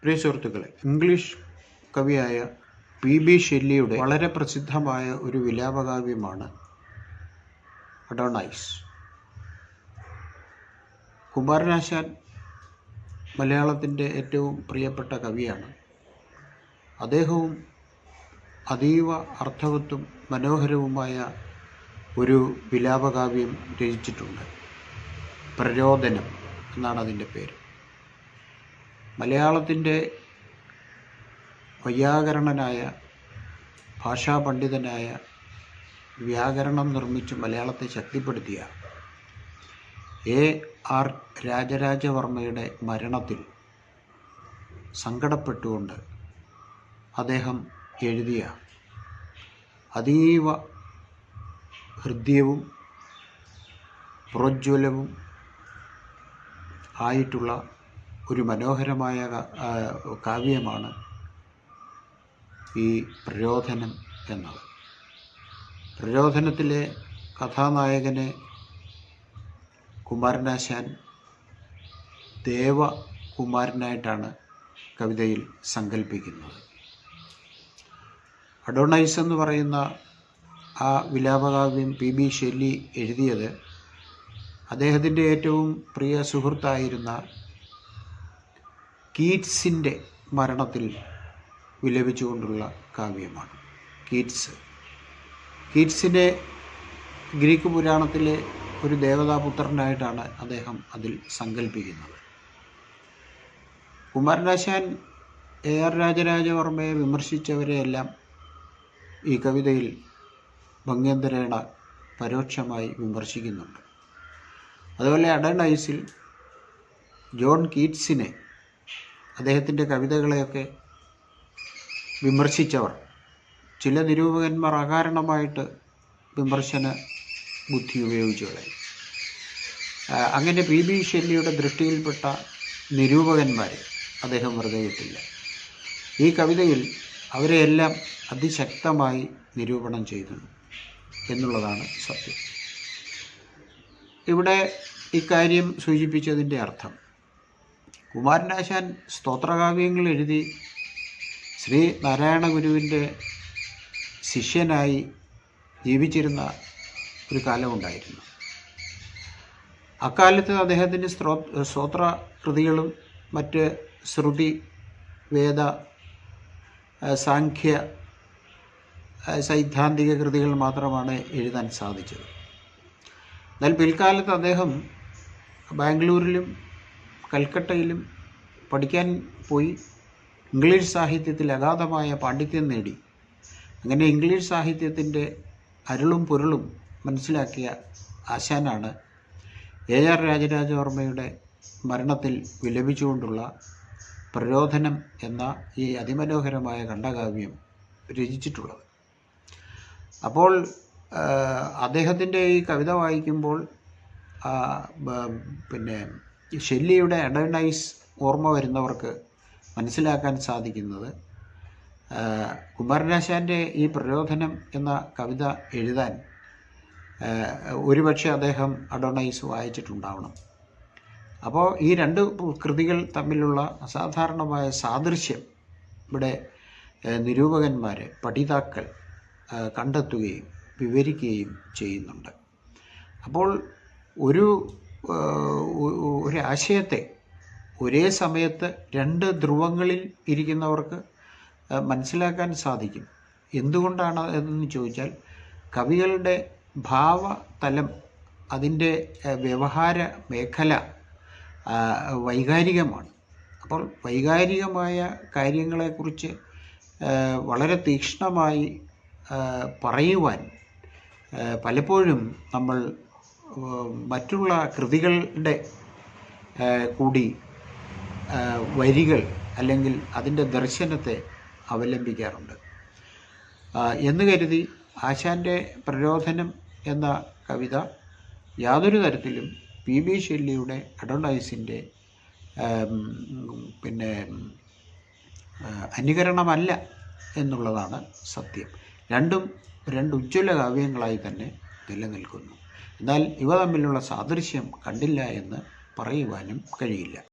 പ്രിയ സുഹൃത്തുക്കളെ, ഇംഗ്ലീഷ് കവിയായ പി.ബി. ഷെല്ലിയുടെ വളരെ പ്രസിദ്ധമായ ഒരു വിലാപകാവ്യമാണ് അഡോണൈസ്. കുമാരനാശാൻ മലയാളത്തിൻ്റെ ഏറ്റവും പ്രിയപ്പെട്ട കവിയാണ്. അദ്ദേഹവും അതീവ അർത്ഥവത്തും മനോഹരവുമായ ഒരു വിലാപകാവ്യം രചിച്ചിട്ടുണ്ട്. പ്രരോദനം എന്നാണ് അതിൻ്റെ പേര്. മലയാളത്തിൻ്റെ വൈയാകരണനായ, ഭാഷാപണ്ഡിതനായ, വ്യാകരണം നിർമ്മിച്ച് മലയാളത്തെ ശക്തിപ്പെടുത്തിയ A.R. രാജരാജവർമ്മയുടെ മരണത്തിൽ സങ്കടപ്പെട്ടുകൊണ്ട് അദ്ദേഹം എഴുതിയ അതീവ ഹൃദ്യവും പ്രോജ്വലവും ആയിട്ടുള്ള ഒരു മനോഹരമായ കാവ്യമാണ് ഈ പ്രരോദനം എന്നത്. പ്രരോദനത്തിലെ കഥാനായകനെ കുമാരനാശാൻ ദേവകുമാരനായിട്ടാണ് കവിതയിൽ സങ്കല്പിക്കുന്നത്. അഡോണൈസ് എന്ന് പറയുന്ന ആ വിലാപകാവ്യം പി.ബി. ഷെല്ലി എഴുതിയത് അദ്ദേഹത്തിൻ്റെ ഏറ്റവും പ്രിയ സുഹൃത്തായിരുന്ന കീറ്റ്സിൻ്റെ മരണത്തിൽ വിലപിച്ചുകൊണ്ടുള്ള കാവ്യമാണ്. കീറ്റ്സിനെ ഗ്രീക്ക് പുരാണത്തിലെ ഒരു ദേവതാപുത്രനായിട്ടാണ് അദ്ദേഹം അതിൽ സങ്കല്പിക്കുന്നത്. കുമാരനാശാൻ A.R. രാജരാജവർമ്മയെ വിമർശിച്ചവരെയെല്ലാം ഈ കവിതയിൽ ഭംഗ്യന്തരേണ പരോക്ഷമായി വിമർശിക്കുന്നുണ്ട്. അതുപോലെ അഡോണൈസിൽ ജോൺ കീറ്റ്സിനെ, അദ്ദേഹത്തിൻ്റെ കവിതകളെയൊക്കെ വിമർശിച്ചവർ, ചില നിരൂപകന്മാർ അകാരണമായിട്ട് വിമർശന ബുദ്ധി ഉപയോഗിച്ചു കളയും. അങ്ങനെ പി.ബി. ഷെല്ലിയുടെ ദൃഷ്ടിയിൽപ്പെട്ട നിരൂപകന്മാരെ അദ്ദേഹം വെറുതെ വിട്ടില്ല. ഈ കവിതയിൽ അവരെയെല്ലാം അതിശക്തമായി നിരൂപണം ചെയ്തു എന്നുള്ളതാണ് സത്യം. ഇവിടെ ഇക്കാര്യം സൂചിപ്പിച്ചതിൻ്റെ അർത്ഥം, കുമാരനാശാൻ സ്തോത്രകാവ്യങ്ങൾ എഴുതി ശ്രീ നാരായണ ഗുരുവിൻ്റെ ശിഷ്യനായി ജീവിച്ചിരുന്ന ഒരു കാലമുണ്ടായിരുന്നു. അക്കാലത്ത് അദ്ദേഹത്തിൻ്റെ സ്തോത്രകൃതികളും മറ്റ് ശ്രുതി, വേദ, സാഖ്യ, സൈദ്ധാന്തിക കൃതികൾ മാത്രമാണ് എഴുതാൻ സാധിച്ചത്. എന്നാൽ പിൽക്കാലത്ത് അദ്ദേഹം ബാംഗ്ലൂരിലും കൽക്കട്ടയിലും പഠിക്കാൻ പോയി ഇംഗ്ലീഷ് സാഹിത്യത്തിൽ അഗാധമായ പാണ്ഡിത്യം നേടി. അങ്ങനെ ഇംഗ്ലീഷ് സാഹിത്യത്തിൻ്റെ അരുളും പൊരുളും മനസ്സിലാക്കിയ ആശാനാണ് A.R. രാജരാജവർമ്മയുടെ മരണത്തിൽ വിലപിച്ചുകൊണ്ടുള്ള പ്രരോദനം എന്ന ഈ അതിമനോഹരമായ ഖണ്ഡകാവ്യം രചിച്ചിട്ടുള്ളത്. അപ്പോൾ അദ്ദേഹത്തിൻ്റെ ഈ കവിത വായിക്കുമ്പോൾ ഷെല്ലിയുടെ അഡോണൈസ് ഓർമ്മ വരുന്നവർക്ക് മനസ്സിലാക്കാൻ സാധിക്കുന്നത്, കുമാരനാശാൻ്റെ ഈ പ്രരോദനം എന്ന കവിത എഴുതാൻ ഒരുപക്ഷെ അദ്ദേഹം അഡോണൈസ് വായിച്ചിട്ടുണ്ടാവണം. അപ്പോൾ ഈ രണ്ട് കൃതികൾ തമ്മിലുള്ള അസാധാരണമായ സാദൃശ്യം ഇവിടെ നിരൂപകന്മാർ, പഠിതാക്കൾ കണ്ടെത്തുകയും വിവരിക്കുകയും ചെയ്യുന്നുണ്ട്. അപ്പോൾ ഒരാശയത്തെ ഒരേ സമയത്ത് രണ്ട് ധ്രുവങ്ങളിൽ ഇരിക്കുന്നവർക്ക് മനസ്സിലാക്കാൻ സാധിക്കും. എന്തുകൊണ്ടാണ് എന്ന് ചോദിച്ചാൽ, കവികളുടെ ഭാവതലം, അതിൻ്റെ വ്യവഹാര മേഖല വൈകാരികമാണ്. അപ്പോൾ വൈകാരികമായ കാര്യങ്ങളെക്കുറിച്ച് വളരെ തീക്ഷ്ണമായി പറയുവാൻ പലപ്പോഴും നമ്മൾ മറ്റുള്ള കൃതികളുടെ കൂടി വരികൾ അല്ലെങ്കിൽ അതിൻ്റെ ദർശനത്തെ അവലംബിക്കാറുണ്ട്. എന്ന് കരുതി ആശാൻ്റെ പ്രരോദനം എന്ന കവിത യാതൊരു തരത്തിലും പി.ബി. ഷെല്ലിയുടെ അഡോണൈസിൻ്റെ അനുകരണമല്ല എന്നുള്ളതാണ് സത്യം. രണ്ട് ഉജ്ജ്വല കാവ്യങ്ങളായി തന്നെ നിലനിൽക്കുന്നു. എന്നാൽ ഇവ തമ്മിലുള്ള സാദൃശ്യം കണ്ടില്ല എന്ന് പറയുവാനും കഴിയില്ല.